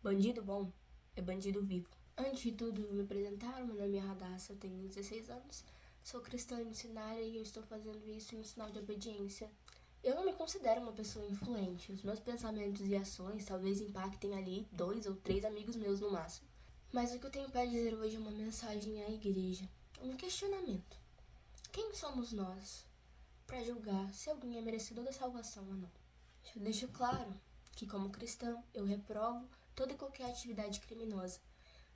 Bandido bom é bandido vivo. Antes de tudo, me apresentar, meu nome é Radassa, eu tenho 16 anos, sou cristã missionária e eu estou fazendo isso em sinal de obediência. Eu não me considero uma pessoa influente, os meus pensamentos e ações talvez impactem ali 2 ou 3 amigos meus no máximo. Mas o que eu tenho para dizer hoje é uma mensagem à igreja, um questionamento. Quem somos nós para julgar se alguém é merecedor da salvação ou não? Eu deixo claro que, como cristã, eu reprovo toda e qualquer atividade criminosa.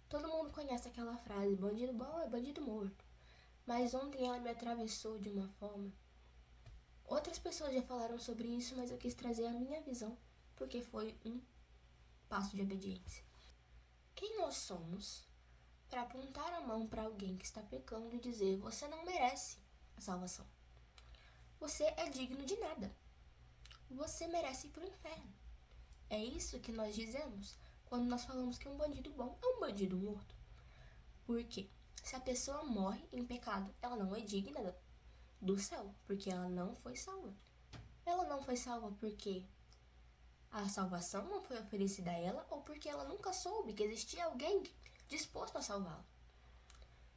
Todo mundo conhece aquela frase, bandido bom é bandido morto. Mas ontem ela me atravessou de uma forma. Outras pessoas já falaram sobre isso, mas eu quis trazer a minha visão, porque foi um passo de obediência. Quem nós somos para apontar a mão para alguém que está pecando e dizer: você não merece a salvação? Você é digno de nada. Você merece ir para o inferno. É isso que nós dizemos quando nós falamos que um bandido bom é um bandido morto. Por quê? Se a pessoa morre em pecado, ela não é digna do céu, porque ela não foi salva. Ela não foi salva porque a salvação não foi oferecida a ela ou porque ela nunca soube que existia alguém disposto a salvá-la.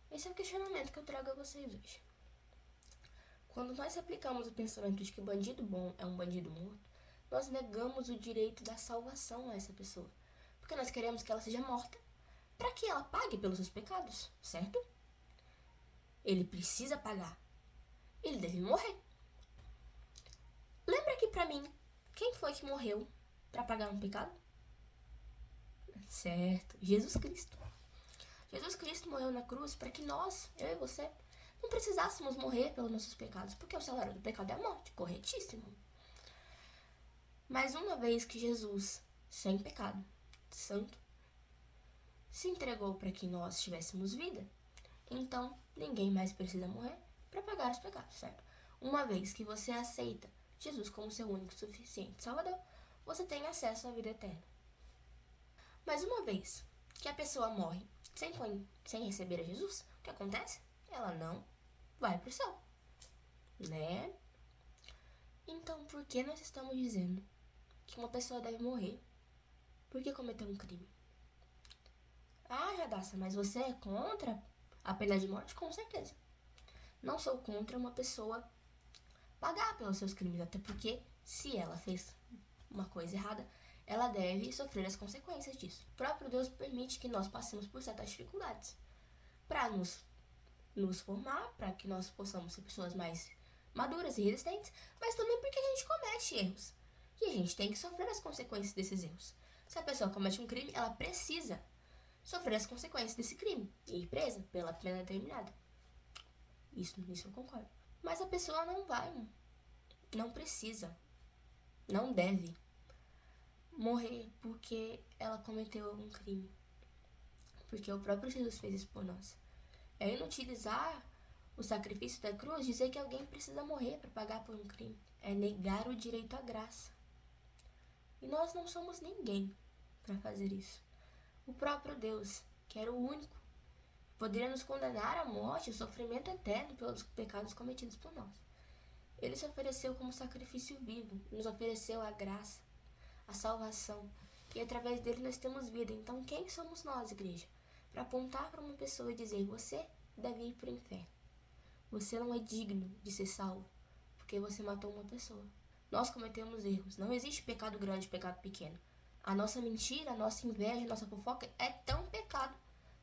Esse é o questionamento que eu trago a vocês hoje. Quando nós aplicamos o pensamento de que bandido bom é um bandido morto, nós negamos o direito da salvação a essa pessoa. Porque nós queremos que ela seja morta para que ela pague pelos seus pecados, certo? Ele precisa pagar. Ele deve morrer. Lembra que pra mim, quem foi que morreu para pagar um pecado? Certo, Jesus Cristo. Jesus Cristo morreu na cruz para que nós, eu e você, não precisássemos morrer pelos nossos pecados, porque o salário do pecado é a morte, corretíssimo. Mas uma vez que Jesus, sem pecado, santo, se entregou para que nós tivéssemos vida, então ninguém mais precisa morrer para pagar os pecados, certo? Uma vez que você aceita Jesus como seu único e suficiente Salvador, você tem acesso à vida eterna. Mas uma vez que a pessoa morre sem receber a Jesus, o que acontece? Ela não vai para o céu, né? Então, por que nós estamos dizendo que uma pessoa deve morrer porque cometeu um crime? Ah, Radassa, mas você é contra a pena de morte? Com certeza. Não sou contra uma pessoa pagar pelos seus crimes, até porque se ela fez uma coisa errada, ela deve sofrer as consequências disso. O próprio Deus permite que nós passemos por certas dificuldades para nos formar, para que nós possamos ser pessoas mais maduras e resistentes, mas também porque a gente comete erros. E a gente tem que sofrer as consequências desses erros. Se a pessoa comete um crime, ela precisa sofrer as consequências desse crime e ir presa pela pena determinada. Isso eu concordo. Mas a pessoa não precisa, não deve morrer porque ela cometeu algum crime. Porque o próprio Jesus fez isso por nós. É inutilizar o sacrifício da cruz dizer que alguém precisa morrer para pagar por um crime. É negar o direito à graça. E nós não somos ninguém para fazer isso. O próprio Deus, que era o único, poderia nos condenar à morte e ao sofrimento eterno pelos pecados cometidos por nós. Ele se ofereceu como sacrifício vivo, nos ofereceu a graça, a salvação, e através dele nós temos vida. Então quem somos nós, igreja, para apontar para uma pessoa e dizer: você deve ir para o inferno, você não é digno de ser salvo porque você matou uma pessoa? Nós cometemos erros, não existe pecado grande e pecado pequeno. A nossa mentira, a nossa inveja, a nossa fofoca é tão pecado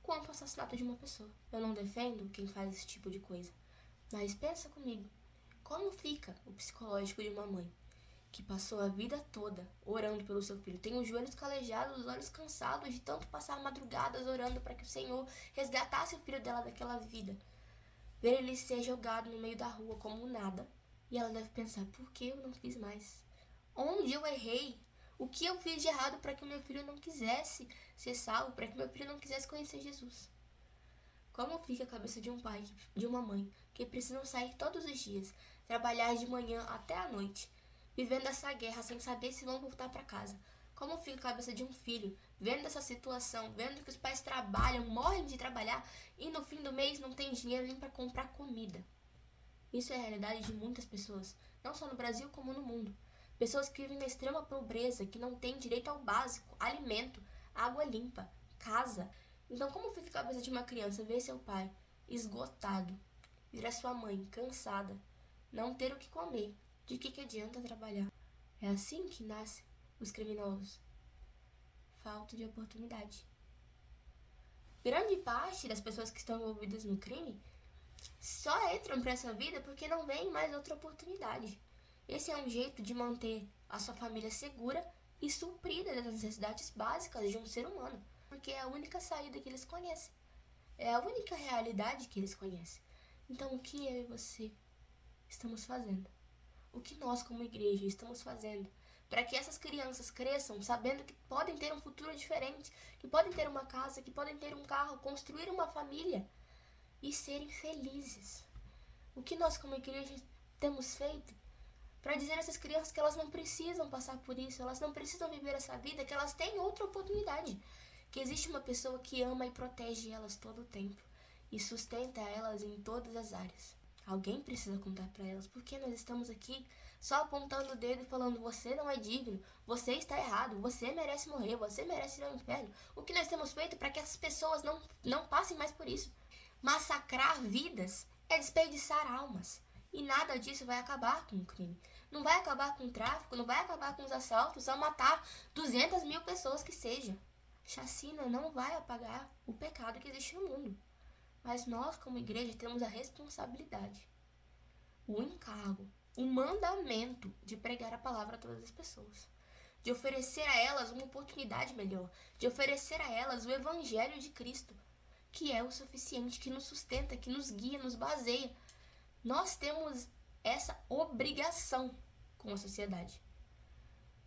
quanto o assassinato de uma pessoa. Eu não defendo quem faz esse tipo de coisa, mas pensa comigo, como fica o psicológico de uma mãe que passou a vida toda orando pelo seu filho, tem os joelhos calejados, os olhos cansados de tanto passar madrugadas orando para que o Senhor resgatasse o filho dela daquela vida, ver ele ser jogado no meio da rua como nada, e ela deve pensar: por que eu não fiz mais? Onde eu errei? O que eu fiz de errado para que o meu filho não quisesse ser salvo, para que meu filho não quisesse conhecer Jesus? Como fica a cabeça de um pai, de uma mãe, que precisam sair todos os dias, trabalhar de manhã até a noite, vivendo essa guerra sem saber se vão voltar para casa? Como fica a cabeça de um filho, vendo essa situação, vendo que os pais trabalham, morrem de trabalhar e no fim do mês não tem dinheiro nem para comprar comida? Isso é a realidade de muitas pessoas, não só no Brasil como no mundo. Pessoas que vivem na extrema pobreza, que não têm direito ao básico, alimento, água limpa, casa. Então, como fica a cabeça de uma criança ver seu pai esgotado, ver a sua mãe cansada, não ter o que comer? De que adianta trabalhar? É assim que nascem os criminosos. Falta de oportunidade. Grande parte das pessoas que estão envolvidas no crime só entram para essa vida porque não vem mais outra oportunidade. Esse é um jeito de manter a sua família segura e suprida das necessidades básicas de um ser humano, porque é a única saída que eles conhecem, é a única realidade que eles conhecem. Então, o que eu e você estamos fazendo? O que nós, como igreja, estamos fazendo para que essas crianças cresçam sabendo que podem ter um futuro diferente, que podem ter uma casa, que podem ter um carro, construir uma família e serem felizes? O que nós, como igreja, temos feito para dizer a essas crianças que elas não precisam passar por isso, elas não precisam viver essa vida, que elas têm outra oportunidade, que existe uma pessoa que ama e protege elas todo o tempo e sustenta elas em todas as áreas. Alguém precisa contar para elas, porque nós estamos aqui só apontando o dedo e falando: você não é digno, você está errado, você merece morrer, você merece ir ao inferno. O que nós temos feito para que essas pessoas não passem mais por isso? Massacrar vidas é desperdiçar almas. E nada disso vai acabar com o crime. Não vai acabar com o tráfico, não vai acabar com os assaltos, ao matar 200 mil pessoas que seja. Chacina não vai apagar o pecado que existe no mundo. Mas nós, como igreja, temos a responsabilidade, o encargo, o mandamento de pregar a palavra a todas as pessoas, de oferecer a elas uma oportunidade melhor, de oferecer a elas o evangelho de Cristo, que é o suficiente, que nos sustenta, que nos guia, nos baseia. Nós temos essa obrigação com a sociedade.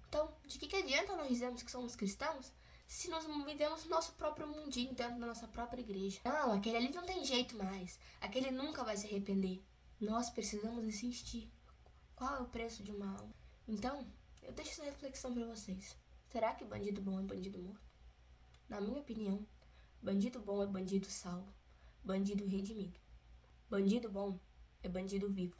Então, de que adianta nós dizermos que somos cristãos se nós vivemos nosso próprio mundinho dentro da nossa própria igreja? Não, aquele ali não tem jeito mais. Aquele nunca vai se arrepender. Nós precisamos insistir. Qual é o preço de uma alma? Então, eu deixo essa reflexão para vocês. Será que bandido bom é bandido morto? Na minha opinião, bandido bom é bandido salvo, bandido redimido. Bandido bom é bandido vivo.